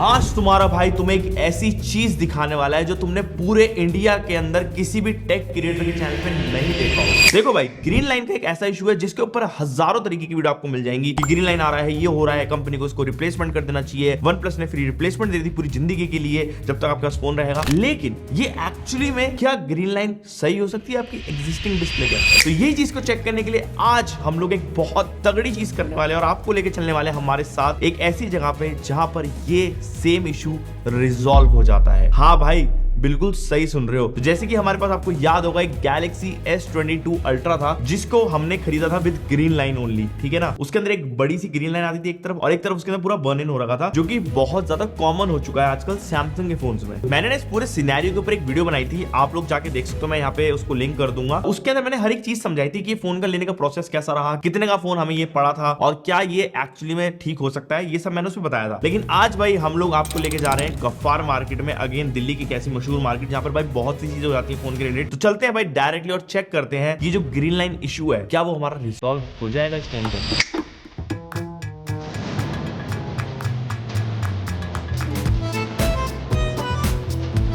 आज तुम्हारा भाई तुम्हें एक ऐसी चीज दिखाने वाला है जो तुमने पूरे इंडिया के अंदर किसी भी टेक क्रिएटर के चैनल पे नहीं देखा होगा। देखो भाई, ग्रीन लाइन का एक ऐसा इशू है जिसके ऊपर हजारों तरीके की वीडियो आपको मिल जाएंगी कि ग्रीन लाइन आ रहा है, ये हो रहा है, कंपनी को इसको रिप्लेसमेंट कर देना चाहिए। OnePlus ने फ्री रिप्लेसमेंट दे दी पूरी जिंदगी के लिए जब तक आपका फोन रहेगा। लेकिन ये एक्चुअली में क्या ग्रीन लाइन सही हो सकती है आपकी एग्जिस्टिंग डिस्प्ले पर? तो यही चीज को चेक करने के लिए आज हम लोग एक बहुत तगड़ी चीज करने वाले हैं और आपको लेके चलने वाले हमारे साथ एक ऐसी जगह पे जहां पर ये सेम इशू रिजॉल्व हो जाता है। हाँ भाई, बिल्कुल सही सुन रहे हो। तो जैसे कि हमारे पास आपको याद होगा एक Galaxy S22 Ultra था जिसको हमने खरीदा था विद ग्रीन लाइन ओनली, ठीक है ना। उसके अंदर एक बड़ी सी ग्रीन लाइन आती थी एक तरफ, और एक तरफ उसके अंदर पूरा बर्न इन हो रखा था, जो कि बहुत ज्यादा कॉमन हो चुका है आजकल सैमसंग के फोन्स में। मैंने ना इस पूरे सिनेरियो के ऊपर एक वीडियो बनाई थी, आप लोग जाके देख सकते हो, मैं यहाँ पे उसको लिंक कर दूंगा। उसके अंदर मैंने हर एक चीज समझाई थी कि फोन का लेने का प्रोसेस कैसा रहा, कितने का फोन हमें ये पड़ा था और क्या ये एक्चुअली में ठीक हो सकता है, ये सब मैंने उसमें बताया था। लेकिन आज भाई हम लोग आपको लेके जा रहे हैं गफ्फार मार्केट में, अगेन दिल्ली की कैसी मशहूर मार्केट जहां पर भाई बहुत सी चीजें हो जाती है फोन के रिलेटेड। तो चलते हैं भाई डायरेक्टली और चेक करते हैं ये जो ग्रीन लाइन इशू है क्या वो हमारा रिजॉल्व हो जाएगा इस फोन पे।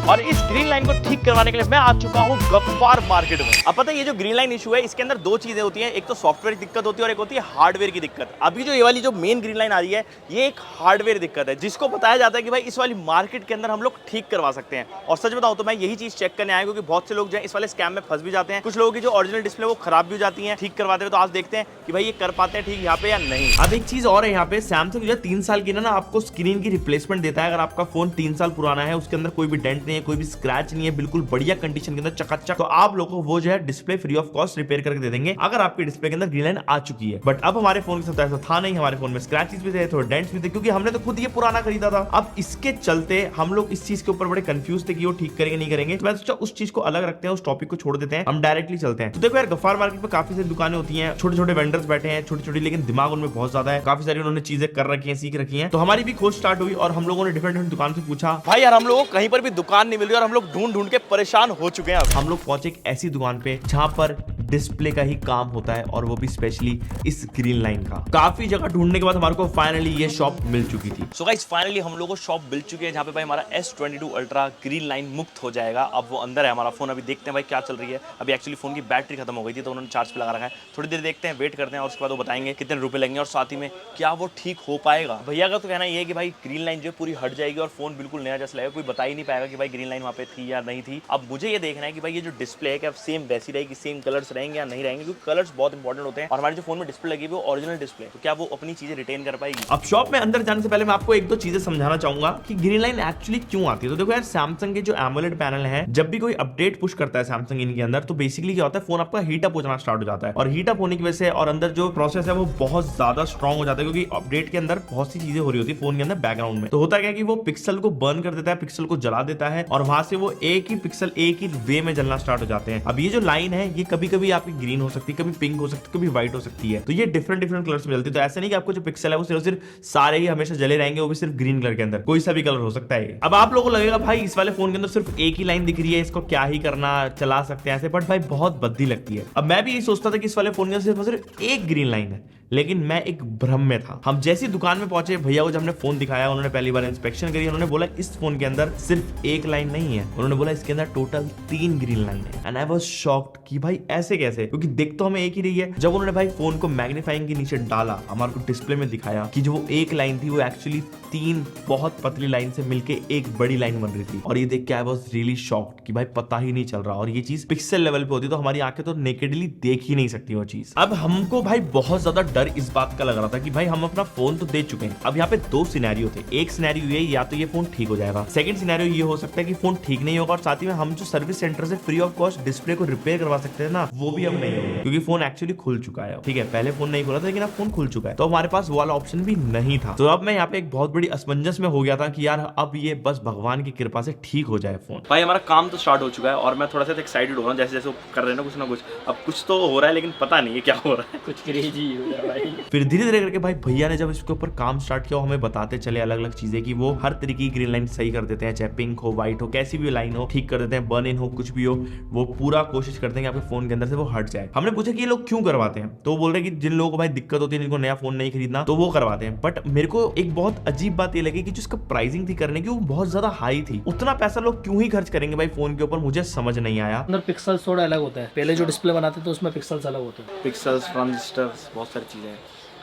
और इस ग्रीन लाइन को ठीक करवाने के लिए मैं आ चुका हूँ गफ्फार मार्केट में। अब पता है ये जो ग्रीन लाइन इशू है इसके अंदर दो चीजें होती हैं, एक तो सॉफ्टवेयर की दिक्कत होती है और एक होती है हार्डवेयर की दिक्कत। अभी जो ये वाली जो मेन ग्रीन लाइन आ रही है ये एक हार्डवेयर दिक्कत है जिसको बताया जाता है कि भाई इस वाली मार्केट के अंदर हम लोग ठीक करवा सकते हैं। और सच बताऊं तो मैं यही चीज चेक करने आया क्योंकि बहुत से लोग जो है इस वाले स्कैम में फंस भी जाते हैं। कुछ लोगों की जो ओरिजिनल डिस्प्ले वो खराब भी हो जाती है ठीक करवाते हुए। तो आज देखते हैं कि भाई ये कर पाते हैं ठीक यहाँ पे या नहीं। अब एक चीज और है, यहाँ पे सैमसंग जो 3 साल की ना आपको स्क्रीन की रिप्लेसमेंट देता है। अगर आपका फोन 3 साल पुराना है, उसके अंदर कोई भी डेंट नहीं है, कोई भी स्क्रैच नहीं है, बिल्कुल बढ़िया कंडीशन के अंदर चकाचक, तो आप लोगों को वो जो है display free of cost repair करके दे देंगे अगर आपके डिस्प्ले के अंदर ग्रीन लाइन आ चुकी है। बट अब हमारे फोन के साथ ऐसा था नहीं, हमारे फोन में स्क्रैचेस भी थे, थोड़े डेंट्स भी थे, क्योंकि हमने तो खुद ये पुराना खरीदा था। अब इसके चलते हम लोग इस चीज के ऊपर बड़े कंफ्यूज थे कि वो ठीक करेंगे नहीं करेंगे। तो मैं सोचा उस चीज को अलग रखते हैं, उस टॉपिक को छोड़ देते हैं, हम डायरेक्टली चलते हैं। तो देखो यार, गफ्फार मार्केट में काफी सारी दुकानें होती हैं, छोटे छोटे वेंडर्स बैठे हैं, छोटी छोटी, लेकिन दिमाग उनमें बहुत ज्यादा है। काफी सारी उन्होंने चीजें कर रखी है, सीख रखी है। तो हमारी भी खोज स्टार्ट हुई और हम लोगों ने डिफरेंट डिफरेंट दुकान से पूछा। भाई यार, हम लोगों को कहीं पर भी दुकान नहीं मिल रही और हम लोग ढूंढ ढूंढ के परेशान हो चुके हैं। हम लोग पहुंचे एक ऐसी दुकान पे जहां पर डिस्प्ले का ही काम होता है और वो भी स्पेशली इस ग्रीन लाइन का। काफी जगह ढूंढने के बाद हमारे को फाइनली ये शॉप मिल चुकी थी। सो गाइस, फाइनली हम लोगों को शॉप मिल चुकी है जहां पे भाई हमारा S22 Ultra ग्रीन लाइन मुक्त हो जाएगा। अब वो अंदर है हमारा फोन, अभी देखते हैं भाई क्या चल रही है। अभी एक्चुअली फोन की बैटरी खत्म हो गई थी तो उन्होंने चार्ज पे लगा रखा है, थोड़ी देर देखते हैं, वेट करते हैं और उसके बाद वो बताएंगे कितने रुपए लगेंगे और साथ ही में क्या वो ठीक हो पाएगा। भैया का तो कहना ये है कि भाई ग्रीन लाइन जो पूरी हट जाएगी और फोन बिल्कुल नया जैसा लगेगा, कोई बता ही नहीं पाएगा कि भाई ग्रीन लाइन वहाँ पे थी या नहीं थी। अब मुझे ये देखना है कि भाई ये जो डिस्प्ले है क्या सेम वैसी रहेगी, सेम कलर्स रहेंगे या नहीं रहेंगे, क्योंकि कलर्स बहुत इंपॉर्टेंट होते हैं। और हमारे जो फोन में डिस्प्ले लगी वो ओरिजिनल डिस्प्ले, तो क्या वो अपनी चीजें रिटेन कर पाएगी। अब शॉप में अंदर जाने से पहले मैं आपको एक दो चीजें समझाना चाहूंगा कि ग्रीन लाइन एक्चुअली क्यों आती है। तो देखो यार, सैमसंग के जो एमोलेड पैनल है, जब भी कोई अपडेट पुश करता है सैमसंग इनके अंदर, तो बेसिकली क्या होता है, फोन आपका हीट अप हो जाना स्टार्ट हो जाता है। और हीट अप होने की वजह से और अंदर जो प्रोसेस है वो बहुत ज्यादा स्ट्रॉन्ग हो जाता है, क्योंकि अपडेट के अंदर बहुत सी चीजें हो रही होती है फोन के अंदर बैकग्राउंड में। तो होता है कि वो पिक्सल को बर्न कर देता है, पिक्सल को जला देता है और वहां से वो एक ही पिक्सल एक ही वे में जलना स्टार्ट हो जाते हैं। अब ये जो लाइन है ये कभी कभी आपकी ग्रीन हो सकती है, कभी पिंक हो सकती है, कभी व्हाइट हो सकती है। तो ये डिफरेंट डिफरेंट कलर्स में जलती है। तो ऐसा नहीं कि आपको जो पिक्सल है वो सिर्फ सारे ही हमेशा जले रहेंगे, वो भी सिर्फ ग्रीन कलर के अंदर, कोई सा भी कलर हो सकता है। अब आप लोगों को लगेगा भाई इस वाले फोन के अंदर सिर्फ एक ही लाइन दिख रही है, इसको क्या ही करना, चला सकते हैं ऐसे, बट भाई बहुत बद्दी लगती है। अब मैं भी यही सोचता था कि इस वाले फोन के अंदर सिर्फ एक ग्रीन लाइन है, लेकिन मैं एक भ्रम में था। हम जैसी दुकान में पहुंचे, भैया को जब हमने फोन दिखाया, उन्होंने पहली बार इंस्पेक्शन करी, उन्होंने बोला इस फोन के अंदर सिर्फ एक लाइन नहीं है, उन्होंने बोला इसके अंदर टोटल 3 ग्रीन लाइन है। एंड आई वाज शॉक्ड कि भाई ऐसे कैसे, क्योंकि दिख तो हमें एक ही रही है। जब उन्होंने भाई फोन को मैग्नीफाइंग के नीचे डाला, हमारे को डिस्प्ले में दिखाया कि जो वो एक लाइन थी वो एक्चुअली 3 बहुत पतली लाइन से मिलके एक बड़ी लाइन बन रही थी। और ये देख के आई वाज रियली शॉक्ड कि भाई पता ही नहीं चल रहा। और ये चीज पिक्सल लेवल पे होती तो हमारी आंखें तो नेकेडली देख ही नहीं सकती वो चीज। अब हमको भाई बहुत ज्यादा डर इस बात का लग रहा था कि भाई हम अपना फोन तो दे चुके हैं। अब यहाँ पे 2 सिनेरियो थे। एक सिनेरियो ये, या तो ये फोन ठीक हो जाएगा, सेकंड सिनेरियो ये हो सकता है कि फोन ठीक नहीं होगा और साथ ही में हम जो सर्विस सेंटर से फ्री ऑफ कॉस्ट डिस्प्ले को रिपेयर करवा सकते हैं ना, वो भी अब नहीं होगा, क्योंकि फोन एक्चुअली खुल चुका है। ठीक है, पहले फोन नहीं खुला था लेकिन अब फोन खुल चुका है, तो हमारे पास वो वाला ऑप्शन भी नहीं था। तो अब मैं यहाँ पे एक बहुत बड़ी असमंजस में हो गया था कि यार अब ये बस भगवान की कृपा से ठीक हो जाए फोन। भाई हमारा काम तो स्टार्ट हो चुका है और मैं थोड़ा सा एक्साइटेड हो रहा हूँ, जैसे जैसे कर रहे हैं ना कुछ ना कुछ। अब कुछ तो हो रहा है लेकिन पता नहीं है क्या हो रहा है, कुछ क्रेजी हो रहा है। भाई। फिर धीरे धीरे करके भाई भैया ने जब इसके ऊपर काम स्टार्ट किया, हमें बताते चले अलग अलग चीजें कि वो हर तरीके की ग्रीन लाइन सही कर देते हैं, चाहे पिंक हो, व्हाइट हो, कैसी भी लाइन हो ठीक कर देते हैं, बर्न इन हो, कुछ भी हो, वो पूरा कोशिश करते हैं कि आपके फोन के अंदर से वो हट जाए। हमने पूछा कि ये लोग क्यों करवाते हैं, तो वो बोल रहे हैं कि जिन लोगों को भाई दिक्कत होती है, जिनको नया फोन नहीं खरीदना, तो वो करवाते हैं। बट मेरे को एक बहुत अजीब बात ये लगी कि जो इसका प्राइसिंग थी करने की, वो बहुत ज्यादा हाई थी। उतना पैसा लोग क्यों ही खर्च करेंगे भाई फोन के ऊपर, मुझे समझ नहीं आया। अंदर पिक्सल्स थोड़ा अलग होता है, पहले जो डिस्प्ले बनाते थे उसमें पिक्सल्स अलग होते हैं। पिक्सल्स, ट्रांजिस्टर्स, बहुत सारी चीजें,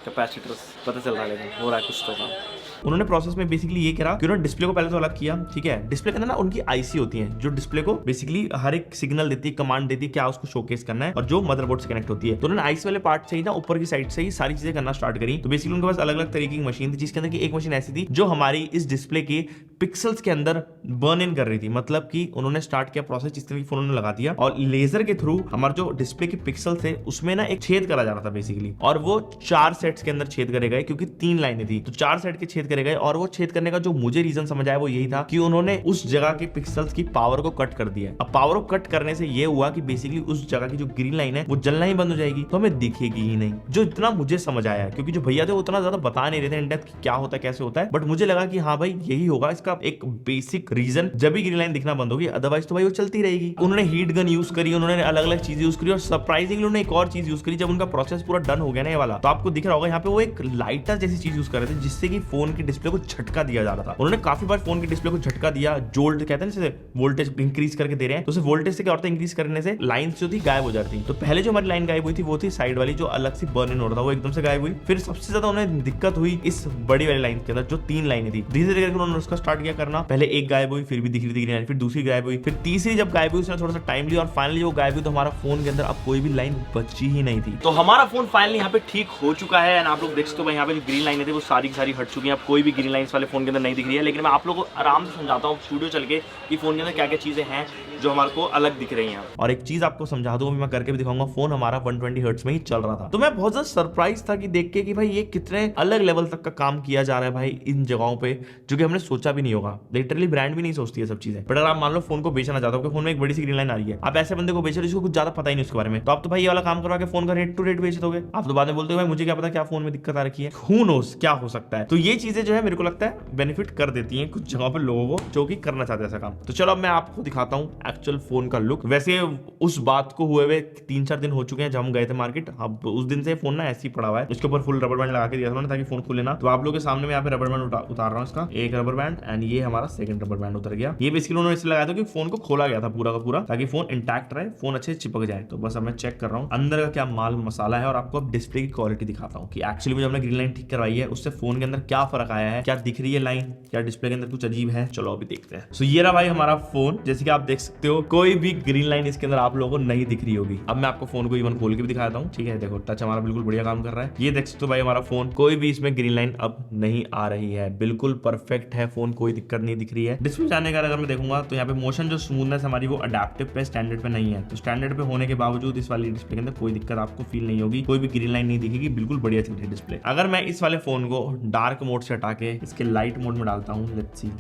कैपेसिटर्स, पता चल रहा है, लेकिन हो रहा है कुछ तो काम। उन्होंने प्रोसेस में बेसिकली ये करा कि उन्होंने डिस्प्ले को पहले तो अलग किया, ठीक है। डिस्प्ले के अंदर ना उनकी आईसी होती है जो डिस्प्ले को बेसिकली हर एक सिग्नल देती है, कमांड देती है क्या उसको शोकेस करना है, और जो मदरबोर्ड से कनेक्ट होती है। तो उन्होंने आईसी वाले पार्ट से ही ना ऊपर की साइड से ही सारी चीजें करना स्टार्ट करी। तो बेसिकली उनके पास अलग अलग तरीके की मशीन थी, जिसके अंदर की एक मशीन ऐसी थी जो हमारी इस डिस्प्ले के पिक्सल्स के अंदर बर्न इन कर रही थी। मतलब कि उन्होंने स्टार्ट किया प्रोसेस, जिस तरीके फोन उन्होंने लगा दिया, और लेजर के थ्रू हमारे जो डिस्प्ले के पिक्सल थे उसमें ना एक छेद करा जा रहा था बेसिकली, और वो 4 सेट्स के अंदर छेद करे गए, क्योंकि 3 लाइनें थी तो 4 सेट के छेद करे गए। और वो छेद करने का जो मुझे रीजन समझ आया वो यही था कि उन्होंने उस जगह के पिक्सल्स की पावर को कट कर दिया। अब पावर को कट करने से ये हुआ कि बेसिकली उस जगह की जो ग्रीन लाइन है वो जलना ही बंद हो जाएगी, तो हमें दिखेगी ही नहीं। जो इतना मुझे समझ आया, क्योंकि जो भैया थे वो उतना ज्यादा बता नहीं रहे थे इन डेप्थ कि क्या होता है कैसे होता है, बट मुझे लगा कि हाँ भाई यही होगा इसका एक बेसिक रीजन। जब भी ग्रीन लाइन दिखना बंद होगी, अदरवाइज तो भाई वो चलती रहेगी। उन्होंने हीट गन यूज करी, उन्होंने अलग अलग चीजें यूज करी, और सरप्राइजिंगली उन्होंने एक और चीज यूज करी। जब उनका प्रोसेस पूरा डन हो गया ना ये वाला, तो आपको दिख रहा होगा यहाँ पे वो एक लाइटर जैसी चीज यूज कर रहे थे, जिससे कि फोन की डिस्प्ले को झटका दिया जा रहा था। उन्होंने काफी बार फोन की डिस्प्ले को झटका दिया, जोल्ट कहते हैं जैसे वोल्टेज इंक्रीज करके दे रहे हैं, तो वोल्टेज से क्या होता है, इंक्रीज करने से लाइंस जो थी गायब हो जाती थी। तो पहले जो हमारी लाइन गायब हुई थी वो थी साइड वाली, जो अलग से बर्न इन हो रहा था, वो एकदम से गायब हुई। फिर सबसे ज्यादा उन्हें दिक्कत हुई इस बड़ी वाली लाइन के अंदर जो 3 लाइनें थी। धीरे धीरे करके उन्होंने उसका स्टार्ट किया करना। पहले एक गायब हुई, फिर भी दिख रही थी लाइन, फिर दूसरी गायब हुई, फिर तीसरी जब गायब हुई उसने थोड़ा सा टाइम लिया, और फाइनली वो गायब हुई तो हमारा फोन के अंदर अब कोई भी लाइन बची ही नहीं थी। तो हमारा फोन फाइनली यहाँ पे ठीक हो चुका है, एंड आप लोग देख सकते हो यहाँ पे जो ग्रीन लाइनें थी वो सारी की सारी हट चुकी हैं। अब कोई भी ग्रीन लाइन्स वाले फोन के अंदर नहीं दिख रही है। लेकिन मैं आप लोगों को आराम से समझाता हूँ स्टूडियो चल के कि फोन के अंदर क्या क्या चीजें हैं जो हमारे को अलग दिख रही हैं। और एक चीज आपको समझा दूं, मैं करके भी दिखाऊंगा, फोन हमारा 120 हर्ट्ज में ही चल रहा था। तो मैं बहुत ज्यादा सरप्राइज था कि देख के कि भाई ये कितने अलग लेवल तक का काम किया जा रहा है भाई इन जगहों पे, जो कि हमने सोचा भी नहीं होगा। लिटरली ब्रांड भी नहीं सोचती है सब चीजें। बट अगर आप मान लो फोन को बेचना चाहते हो, फोन में एक बड़ी सी ग्रीन लाइन आ रही है, आप ऐसे बंदे को बेच रहे हो जिसको कुछ ज्यादा पता ही नहीं उसके बारे में, तो आप तो भाई ये वाला काम करवा के फोन का रेट टू रेट बेच दोगे। आप तो बाद में बोलते हो भाई मुझे क्या पता क्या फोन में दिक्कत आ रखी है, हू नोस क्या हो सकता है। तो ये चीजें जो है मेरे को लगता है बेनिफिट कर देती है कुछ जगहों पर लोगों को जो कि करना चाहते हैं ऐसा काम। तो चलो अब मैं आपको दिखाता हूँ एक्चुअल फोन का लुक। वैसे उस बात को हुए 3-4 दिन हो चुके हैं जब हम गए थे मार्केट। अब उस दिन से फोन ना ऐसे ही पड़ा हुआ है, उसके ऊपर फुल रबर बैंड लगा के दिया था ताकि फोन खुले ना। तो आप लोगों के सामने मैं यहाँ पे रबर बैंड उतार रहा हूँ, इसका एक रबर बैंड, एंड ये हमारा सेकंड रबर बैंड उतर गया। ये बेसिकली उन्होंने इसलिए लगाया था कि फोन को खोला गया था पूरा का पूरा, ताकि फोन इंटैक्ट रहे, फोन अच्छे चिपक जाए। तो बस अब मैं चेक कर रहा हूँ अंदर का क्या माल मसाला है, और आपको अब डिस्प्ले की क्वालिटी दिखाता हूँ कि एक्चुअली जो हमने ग्रीन लाइन ठीक करवाई है उससे फोन के अंदर क्या फर्क आया है, क्या दिख रही है लाइन, क्या डिस्प्ले के अंदर कुछ अजीब है। चलो अभी देखते हैं। सो ये रहा भाई हमारा फोन, जैसे कि आप देख सकते हो कोई भी ग्रीन लाइन इसके अंदर आप लोगों को नहीं दिख रही होगी। अब मैं आपको फोन को इवन खोल के भी दिखाता हूँ, ठीक है। देखो टच हमारा बिल्कुल बढ़िया काम कर रहा है। ये देख सकते हो भाई हमारा फोन, कोई भी इसमें ग्रीन लाइन अब नहीं आ रही है, बिल्कुल परफेक्ट है फोन, कोई दिक्कत नहीं दिख रही है। डिस्प्ले जाने का अगर मैं देखूंगा तो यहाँ पे मोशन जो स्मूथनेस हमारी वो अडेप्टिव पे, स्टैंडर्ड पे नहीं है। तो स्टैंडर्ड पे होने के बावजूद इस वाली डिस्प्ले के अंदर कोई दिक्कत आपको फील नहीं होगी, कोई भी ग्रीन लाइन नहीं दिखेगी, बिल्कुल बढ़िया चल रही है डिस्प्ले। अगर मैं इस वाले फोन को डार्क मोड से हटा के इसके लाइट मोड में डालता हूँ, लेट्स सी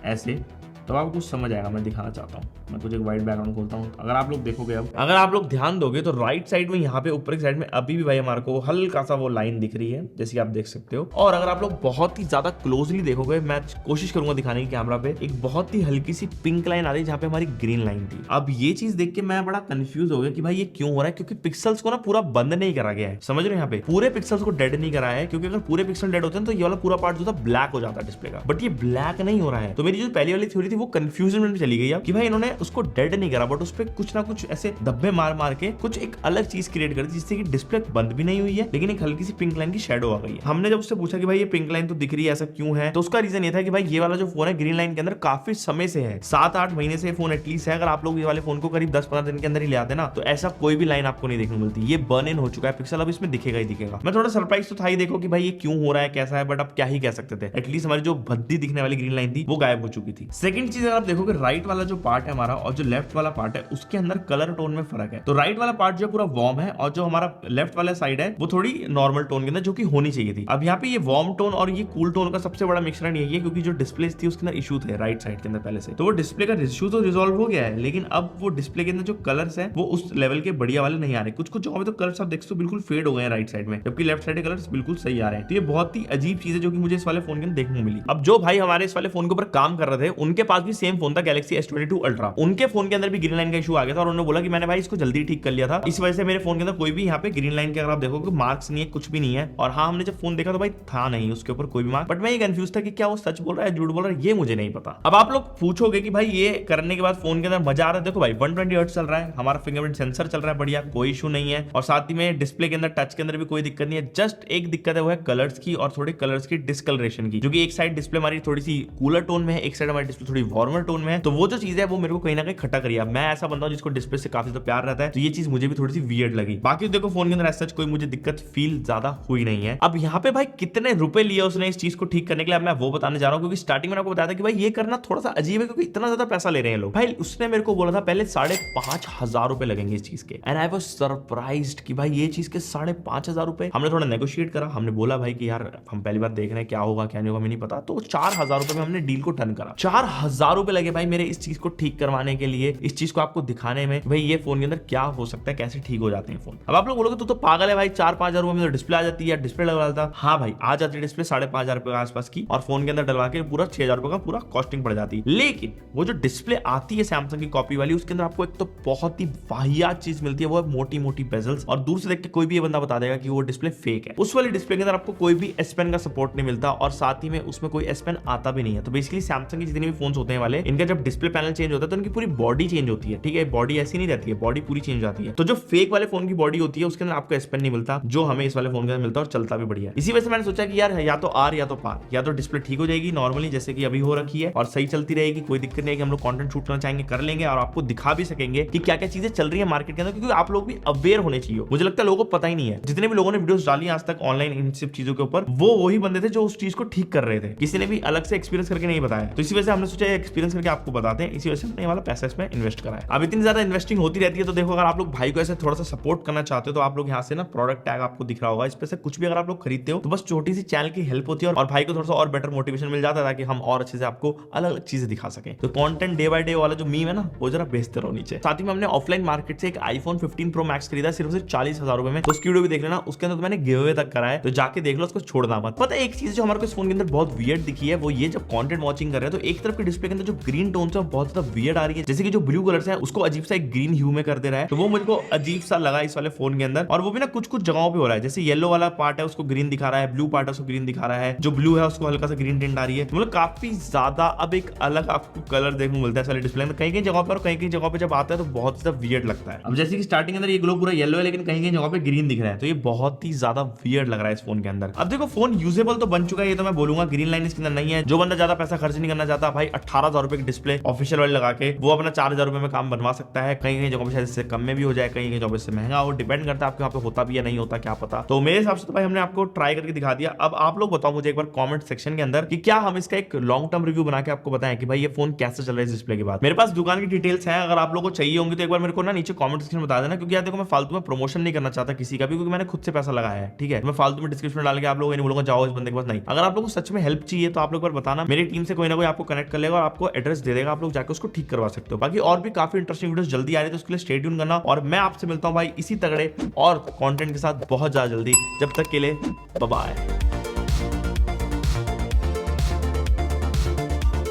ऐसे, तो आपको कुछ समझ आएगा। मैं दिखाना चाहता हूँ, मैं कुछ एक वाइट बैकग्राउंड खोलता हूँ। अगर आप लोग देखोगे, अब अगर आप लोग ध्यान दोगे तो राइट साइड में यहाँ पे ऊपर की साइड में अभी भी भाई हमारे को हल्का सा वो लाइन दिख रही है, जैसे कि आप देख सकते हो। और अगर आप लोग बहुत ही ज्यादा क्लोजली देखोगे, मैं कोशिश करूंगा दिखाने की कैमरा पे, एक बहुत ही हल्की सी पिंक लाइन आ रही है जहाँ पे हमारी ग्रीन लाइन थी। अब ये चीज देख के मैं बड़ा कंफ्यूज हो गया कि भाई ये क्यों हो रहा है, क्योंकि पिक्सल्स को ना पूरा बंद नहीं करा गया है, समझ रहे हो। यहाँ पे पूरे पिक्सल्स को डेड नहीं कराया है, क्योंकि अगर पूरे पिक्सल डेड होते हैं तो ये वाला पूरा पार्ट जो था ब्लैक हो जाता है डिस्प्ले का, बट ये ब्लैक नहीं हो रहा है। तो मेरी जो पहली वाली थ्योरी थी वो कंफ्यूजन में चली गई कि भाई इन्होंने उसको डेड नहीं करा, बट उस पे कुछ ना कुछ ऐसे धब्बे मार मार के कुछ एक अलग चीज क्रिएट कर दी, जिससे कि डिस्प्ले बंद भी नहीं हुई है, लेकिन एक हल्की सी पिंक लाइन की शेडो आ गई है। हमने जब उससे पूछा कि भाई ये पिंक लाइन तो दिख रही है, ऐसा क्यों है, तो उसका रीजन ये था कि भाई ये वाला जो फोन है ग्रीन लाइन के अंदर काफी समय से है, 7-8 महीने से फोन एटलीस्ट है। अगर आप लोग ये वाले फोन को करीब 10-15 दिन के अंदर ही ले आते ना, तो ऐसा कोई भी लाइन आपको नहीं देखने मिलती। ये बर्न इन हो चुका है पिक्सल, अब इसमें दिखेगा ही दिखेगा। मैं थोड़ा सरप्राइज तो था ही, देखो कि भाई ये क्यों हो रहा है, कैसा है, बट अब क्या ही कह सकते थे। एटलीस्ट हमारी जो भद्दी दिखने वाली ग्रीन लाइन थी वो गायब हो चुकी थी। सेकंड चीज अगर आप देखोगे, राइट वाला जो पार्ट है हमारा और जो लेफ्ट वाला पार्ट है उसके अंदर कलर टोन में फर्क है। तो राइट वाला पार्ट जो पूरा वार्म है और जो हमारा लेफ्ट वाला साइड है वो थोड़ी नॉर्मल टोन के अंदर जो कि होनी चाहिए थी। अब यहाँ पे ये वार्म टोन और ये कूल टोन का सबसे बड़ा मिश्रण यही है क्योंकि जो डिस्प्ले थी उसके अंदर इशू थे राइट साइड के अंदर पहले से, तो वो डिस्प्ले का इशू तो रिजॉल्व हो गया है, लेकिन अब वो डिस्प्ले के अंदर जो कलर्स है वो उस लेवल के बढ़िया वाले नहीं आ रहे। कुछ कुछ जगहों पे तो कलर्स आप देखते हो बिल्कुल फेड हो गए हैं राइट साइड में, जबकि लेफ्ट साइड के कलर्स बिल्कुल सही आ रहे हैं। तो ये बहुत ही अजीब चीज है जो कि मुझे इस वाले फोन के अंदर देखने को मिली। अब जो भाई हमारे इस वाले फोन के ऊपर काम कर रहे थे उनके पास भी सेम फोन था गैलेक्सी S22 अल्ट्रा, उनके फोन के अंदर भी ग्रीन लाइन का इशू आ गया था और उन्होंने बोला कि मैंने भाई इसको जल्दी ठीक कर लिया था, इस वजह से मेरे फोन के अंदर कोई भी यहाँ पे ग्रीन लाइन के अगर आप देखोगे मार्क्स नहीं है, कुछ भी नहीं है। और हाँ, हमने जब फोन देखा तो भाई था नहीं उसके ऊपर कोई भी मार्क, बट मैं ये कंफ्यूज था कि क्या वो सच बोल रहा है झूठ बोल रहा है, ये मुझे नहीं पता। अब आप लोग पूछोगे कि भाई ये करने के बाद फोन के अंदर मजा आ रहा है, देखो भाई 120 हर्ट्ज चल रहा है, हमारा फिंगरप्रिंट सेंसर चल रहा है बढ़िया, कोई इशू नहीं है, और साथ ही में डिस्प्ले के अंदर टच के अंदर भी कोई दिक्कत नहीं है। जस्ट एक दिक्कत है वो है कलर्स की और थोड़े कलर्स की डिस्कलरेशन की, जो कि एक साइड डिस्प्ले हमारी थोड़ी सी कूलर टोन में है, एक साइड हमारी डिस्प्ले थोड़ी वार्मर टोन में है, तो वो जो चीज है वो मेरे को कहीं ना कहीं खटक रही है। मैं ऐसा बंदा हूं जिसको डिस्प्ले से काफी ज्यादा प्यार रहता है, तो ये चीज मुझे भी थोड़ी सी वियर्ड लगी। बाकी देखो फोन के अंदर ऐसा कोई मुझे दिक्कत फील ज्यादा हुई नहीं है। अब यहाँ पे भाई कितने रुपए लिए उसने इस चीज को ठीक करने के लिए, मैं वो बताने जा रहा हूँ, क्योंकि स्टार्टिंग में आपको बताया था कि भाई ये करना थोड़ा सा अजीब है क्योंकि इतना ज्यादा पैसा ले रहे हैं लोग। भाई उसने मेरे को बोला था पहले 5,500 रुपए लगेंगे इस चीज के, एंड आई वाज सरप्राइज्ड कि भाई ये चीज के 5,500 रुपए। हमने थोड़ा नेगोशिएट करा, हमने बोला भाई कि यार हम पहली बार देख रहे हैं क्या होगा क्या नहीं होगा, हमें नहीं पता, तो 4,000 रुपए में हमने डील को डन करा। 4,000 रुपए लगे भाई मेरे इस चीज को ठीक करवाने के लिए, इस चीज को आपको दिखाने में भाई ये फोन के अंदर क्या हो सकता है, कैसे ठीक हो जाते हैं फोन। अब आप लोग बोलोगे तू तो पागल है भाई, 4-5 रुपए में तो डिस्प्ले आ जाती है, डिस्प्ले डलवा देता। हाँ भाई आ जाती है डिस्प्ले 5,500 रुपए के आसपास की, और फोन के अंदर डलवा के पूरा 6,000 रुपए का पूरा कॉस्टिंग पड़ जाती है। लेकिन वो जो डिस्प्ले आती है सैमसंग की कॉपी वाली, उसके अंदर आपको एक तो बहुत ही वाहियात चीज मिलती है, वो है मोटी मोटी बेजल्स, और दूर से देख के कोई भी ये बंदा बता देगा कि वो डिस्प्ले फेक है। उस वाली डिस्प्ले के अंदर आपको कोई भी S Pen का सपोर्ट नहीं मिलता, और साथ ही में उसमें कोई S Pen आता भी नहीं है। तो बेसिकली सैमसंग के जितने भी फोन होते हैं वाले, इनका जब डिस्प्ले पैनल चेंज होता है तो इनकी पूरी बॉडी चेंज होती है, ठीक है, बॉडी ऐसी नहीं रहती है, बॉडी पूरी चेंज हो जाती है। तो जो फेक वाले फोन की बॉडी होती है उसके अंदर आपको S Pen नहीं मिलता, जो हमें इस वाले फोन के अंदर मिलता है, और चलता भी बढ़िया है। इसी वजह से मैंने सोचा कि यार या तो आर या तो पार, या तो डिस्प्ले ठीक हो जाएगी नॉर्मली जैसे कि अभी हो रखी है और सही चलती रहेगी, कोई दिक्कत नहीं है कि हम लोग कंटेंट शूट करना चाहेंगे कर लेंगे, और आपको दिखा भी सकेंगे कि क्या क्या चीजें चल रही है मार्केट के अंदर, क्योंकि आप लोग भी अवेयर होने चाहिए। मुझे लगता है लोगों को पता ही नहीं है, जितने भी लोगों ने वीडियोस डाली आज तक ऑनलाइन इन सब चीजों के ऊपर, वो वही बंदे थे जो उस चीज को ठीक कर रहे थे, किसी ने भी अलग से एक्सपीरियंस करके नहीं बताया। तो इसी वजह से हमने सोचा एक्सपीरियंस करके आपको बताते हैं, इसी वजह से हमने वाला पैसा इसमें इन्वेस्ट करा है। अब इतनी ज्यादा इन्वेस्टिंग होती रहती है, तो देखो अगर आप लोग भाई को ऐसे थोड़ा सा सपोर्ट करना चाहते हो तो आप लोग यहाँ से ना प्रोडक्ट टैग आपको दिख रहा होगा, इस पे से कुछ भी अगर आप लोग खरीदते हो तो बस छोटी सी चैनल की हेल्प होती है, और भाई को थोड़ा सा और बेटर मोटिवेशन मिल जाता है ताकि हम और अच्छे से आपको अलग अलग चीजें दिखा सके। तो कंटेंट डे बाय डे वाला जो मीम है ना वो जरा भेजते रहो नीचे। साथ ही में हमने ऑफलाइन मार्केट से एक iPhone 15 Pro Max खरीदा सिर्फ 40,000 रुपए में, तो उसकी वीडियो भी देख लेना, उसके अंदर तो मैंने गिव अवे तक करा है, तो जाके देख लो, उसको छोड़ना मत। पता है एक चीज जो हमारे को इस फोन के अंदर बहुत वियर्ड दिखी है, वो ये जब कंटेंट वॉचिंग कर रहे हैं तो एक तरफ के डिस्प्ले के अंदर जो ग्रीन टोन है बहुत ज्यादा वियर्ड आ रही है, जैसे कि जो ब्लू कलर है उसको अजीब सा एक ग्रीन ह्यू में कर दे रहा है, तो वो मुझको अजीब सा लगा इस वाले फोन के अंदर। और वो भी ना कुछ कुछ जगहों पे हो रहा है, जैसे येलो वाला पार्ट है उसको ग्रीन दिखा रहा है, ब्लू पार्ट है उसको ग्रीन दिखा रहा है, जो ब्लू है उसको हल्का सा ग्रीन टिंट आ रही है, मतलब काफी ज्यादा अब एक अलग आपको कलर देखने को मिलता है इस वाले डिस्प्ले में। कहीं कहीं जगह पर, कहीं कहीं जगह पे जब आता है तो बहुत ज्यादा वियर्ड लगता है। अब जैसे कि स्टार्टिंग अंदर ये ग्लो पूरा येलो है, लेकिन कहीं कहीं जगह पे ग्रीन दिख रहा है, तो ये बहुत ही ज्यादा वियर्ड लग रहा है इस फोन के अंदर। अब देखो फोन यूजेबल तो बन चुका है, ये तो मैं बोलूंगा, ग्रीन लाइन इसके अंदर नहीं है। जो बंदा ज्यादा पैसा खर्च नहीं करना चाहता भाई 18,000 रुपए की डिस्प्ले ऑफिशियल वाले लगा के वो अपना 4,000 रुपए में काम बनवा सकता है। कहीं कहीं जगह पे शायद इससे कम में भी हो जाए, कहीं कहीं जगह से महंगा हो, डिपेंड करता है आपके वहाँ पे होता भी या नहीं होता, क्या पता। तो मेरे हिसाब से तो भाई हमने आपको ट्राई करके दिखा दिया। अब आप लोग बताओ मुझे एक बार कमेंट सेक्शन के अंदर कि क्या हम इसका एक लॉन्ग टर्म रिव्यू बना के आपको बताएं कि भाई ये फोन कैसे चल रहा है इस डिस्प्ले के बाद। मेरे पास दुकान की डिटेल्स हैं, अगर आप लोगों को चाहिए होंगी तो एक बार मेरे को ना नीचे कमेंट सेक्शन में बता देना, क्योंकि यार देखो मैं फालतू में प्रमोशन नहीं करना चाहता किसी का भी, क्योंकि मैंने खुद से पैसा लगाया है, ठीक है। मैं फालतू में डिस्क्रिप्शन में डाल के आप लोगों ने बोलूंगा जाओ इस बंदे के पास, नहीं। अगर आप लोगों को सच में हेल्प चाहिए तो आप लोग बताना, मेरी टीम से कोई ना कोई आपको कनेक्ट कर लेगा और आपको एड्रेस दे देगा, आप लोग जाकर उसको ठीक करवा सकते हो। बाकी और भी काफी इंटरेस्टिंग वीडियोस जल्दी आ रही है, तो उसके लिए स्टे ट्यून करना, और मैं आपसे मिलता हूं भाई इसी तगड़े और कंटेंट के साथ बहुत ज्यादा जल्दी। जब तक के लिए बाय बाय।